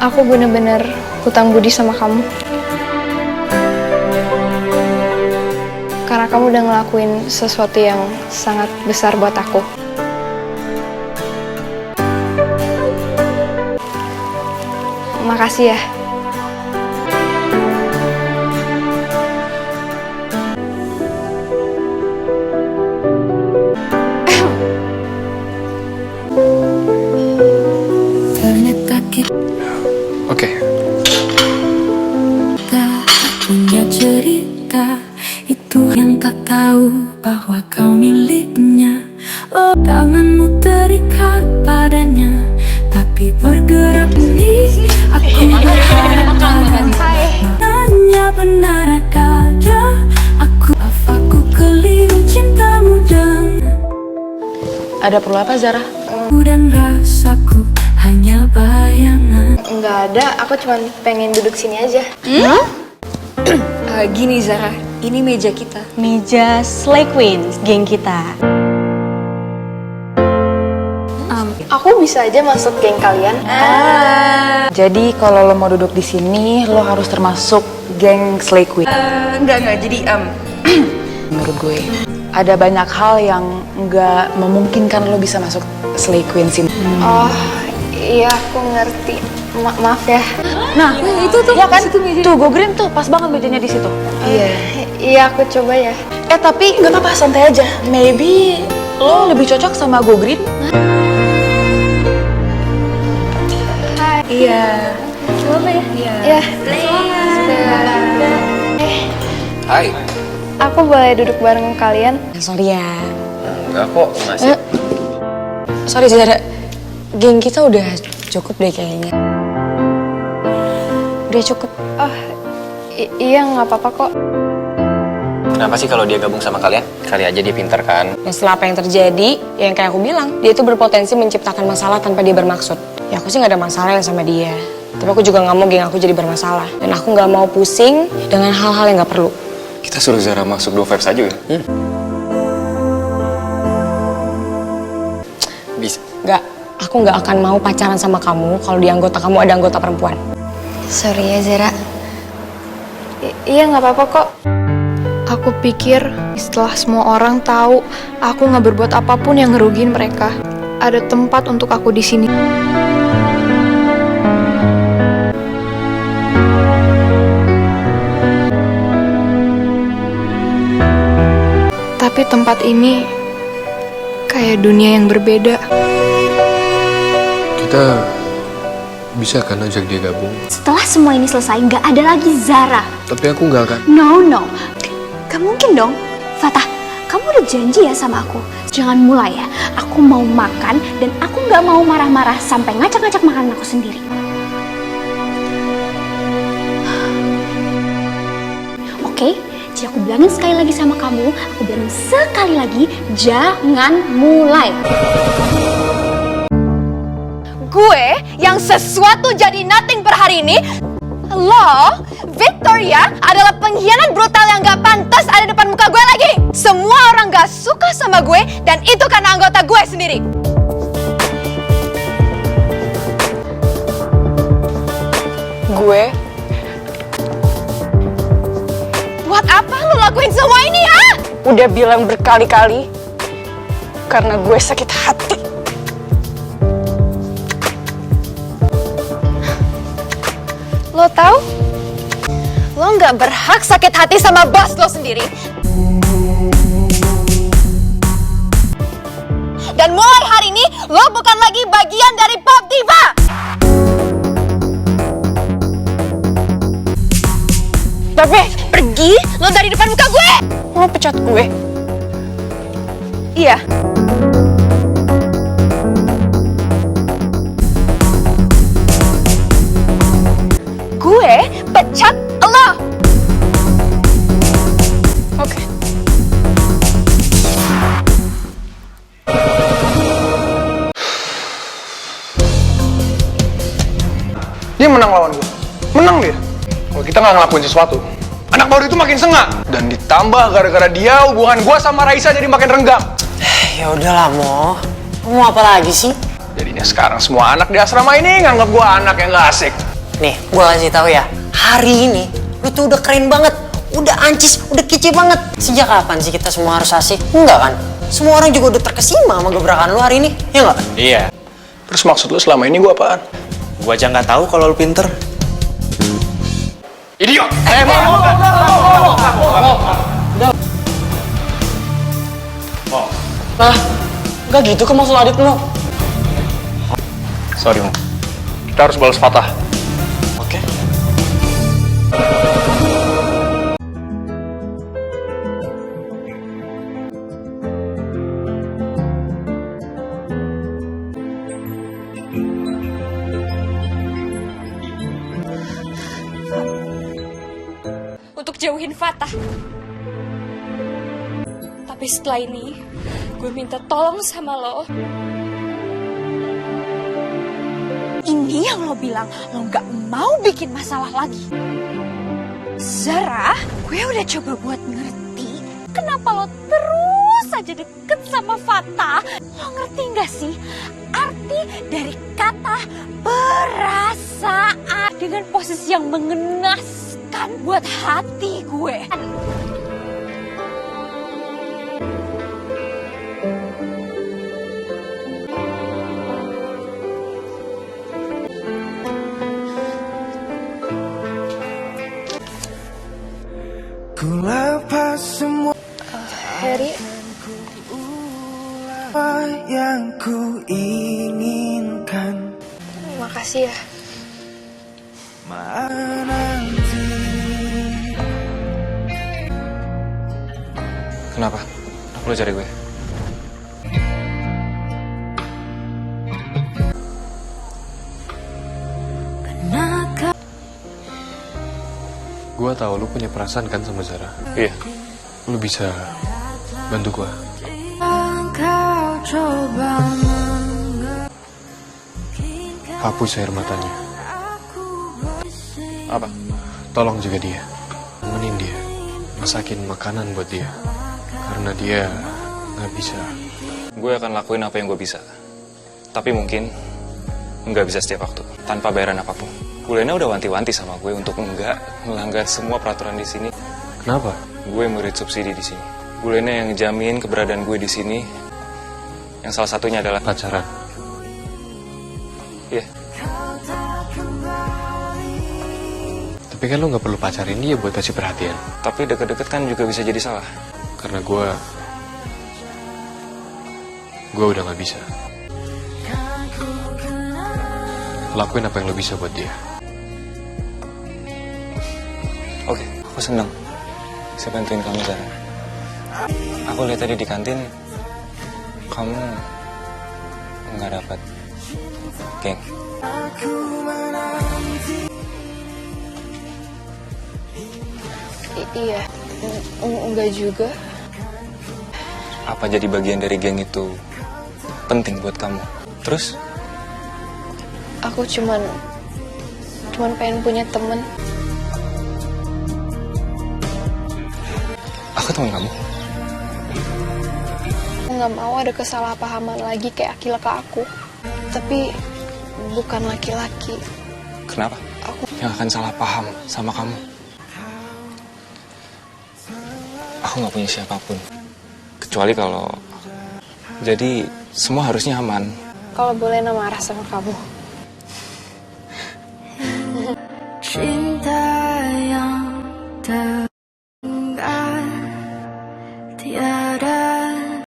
Aku bener-bener hutang budi sama kamu. Karena kamu udah ngelakuin sesuatu yang sangat besar buat aku. Makasih ya. Oke. Punya cerita itu yang tak tahu bahwa kau miliknya. Oh, tanganmu terikat padanya, tapi bergerak ini aku berharap. Hanya benar ada aku keliru cintamu dan Ada perlu apa, Zara? dan rasaku hanya bayangan. Nggak ada, aku cuma pengen duduk sini aja. Gini, Zara. Ini meja kita. Meja Slay Queens, geng kita. Aku bisa aja masuk geng kalian. Jadi kalau lo mau duduk di sini, lo harus termasuk geng Slay Queen. Enggak. Jadi, menurut gue, ada banyak hal yang nggak memungkinkan lo bisa masuk Slay Queen sini. Oh, iya aku ngerti. Maaf ya. Nah, itu tuh, ya kan? Tuh, Go Green tuh, pas banget mejanya di situ. Iya, aku coba ya. Tapi nggak apa-apa, santai aja. Maybe lo lebih cocok sama Go Green. Hai. Iya. Coba ya? Iya. Hai. Aku boleh duduk bareng kalian? Sorry ya. Enggak kok, masih. Sorry, Zara. Geng kita udah cukup deh kayaknya. Udah cukup. Oh, iya nggak apa-apa kok. Kenapa sih kalau dia gabung sama kalian? Kali aja dia pintar kan? Dan setelah apa yang terjadi, yang kayak aku bilang, dia itu berpotensi menciptakan masalah tanpa dia bermaksud. Ya aku sih nggak ada masalah ya sama dia. Tapi aku juga nggak mau geng aku jadi bermasalah. Dan aku nggak mau pusing dengan hal-hal yang nggak perlu. Kita suruh Zara masuk 2 vibes aja ya? Bisa. Nggak, aku nggak akan mau pacaran sama kamu kalau di anggota kamu ada anggota perempuan. Sorry ya Zara. Iya nggak apa-apa kok. Aku pikir setelah semua orang tahu aku nggak berbuat apapun yang ngerugiin mereka, ada tempat untuk aku di sini. Tapi tempat ini kayak dunia yang berbeda. Kita bisa kan ajak dia gabung? Setelah semua ini selesai, nggak ada lagi Zara. Tapi aku nggak akan. No. Gak mungkin dong. Fatah, kamu udah janji ya sama aku. Jangan mulai ya. Aku mau makan dan aku nggak mau marah-marah sampai ngacak-ngacak makanan aku sendiri. Oke, jadi aku bilangin sekali lagi sama kamu. Aku bilangin sekali lagi, jangan mulai. Gue yang sesuatu jadi nothing per hari ini. Lo, Victoria, adalah pengkhianat brutal yang gak pantas ada depan muka gue lagi. Semua orang gak suka sama gue, dan itu karena anggota gue sendiri. Gue, Buat apa lo lakuin semua ini ya? udah bilang berkali-kali, karena gue sakit hati. Lo tahu? Lo nggak berhak sakit hati sama bos lo sendiri. Dan mulai hari ini, lo bukan lagi bagian dari Pop Diva. Tapi, Pergi lo dari depan muka gue. lo pecat gue. Iya. Gue pecat lo. Oke. Dia menang lawan gue. Menang dia. Kalau kita nggak ngelakuin sesuatu, anak baru itu makin sengak. Dan ditambah gara-gara dia, hubungan gue sama Raisa jadi makin renggang. Ya udahlah, Mo. Mau apa lagi sih? Jadinya sekarang semua anak di asrama ini nganggap gue anak yang gak asik. nih, gue kasih tahu ya. Hari ini lu tuh udah keren banget, udah ancis, udah kece banget. Sejak kapan sih kita semua harus asik? Enggak kan? Semua orang juga udah terkesima sama gebrakan lu hari ini, ya nggak? Iya. Terus maksud lu selama ini gue apaan? Gua aja nggak tahu kalau lu pinter. Idiot! Nah, nggak gitu kan maksud adit lo? Sorry, Mo. Kita harus balas Fatah. Oke. Untuk jauhin Fatah. Tapi setelah ini, gue minta tolong sama lo. Ini yang lo bilang lo nggak mau bikin masalah lagi. Zara, gue udah coba buat ngerti kenapa lo terus aja deket sama Fatah. Lo ngerti nggak sih arti dari kata perasaan dengan posisi yang mengenaskan buat hati gue? Ku lepas semua Harry, yang ku inginkan. makasih ya. Nanti Kenapa? Kenapa lo cari gue? Gua tahu lu punya perasaan kan sama Zara. Iya. Lu bisa bantu gua. Hapus air matanya. Apa? Tolong jaga dia. Temenin dia. Masakin makanan buat dia. Karena dia nggak bisa. Gue akan lakuin apa yang gue bisa. Tapi mungkin nggak bisa setiap waktu, tanpa bayaran apapun. Bulena udah wanti-wanti sama gue untuk nggak melanggar semua peraturan di sini. Kenapa? Gue murid subsidi di sini. Bulena yang jamin keberadaan gue di sini. Yang salah satunya adalah Pacaran. Iya. Tapi kan lu nggak perlu pacarin dia buat kasih perhatian. Tapi deket-deket kan juga bisa jadi salah. Karena gue udah nggak bisa. Lakuin apa yang lo bisa buat dia. Oke, aku senang bisa bantuin kamu, Zara. Aku lihat tadi di kantin, kamu nggak dapat geng. Iya, enggak juga. Apa jadi bagian dari geng itu penting buat kamu? Terus? Aku cuman pengen punya temen. Aku teman kamu. Aku nggak mau ada kesalahpahaman lagi kayak Akila ke aku. Tapi bukan laki-laki. Kenapa? Aku Yang akan salah paham sama kamu. Aku nggak punya siapapun. Kecuali kalau... Jadi semua harusnya aman. kalau boleh marah sama kamu. Cinta yang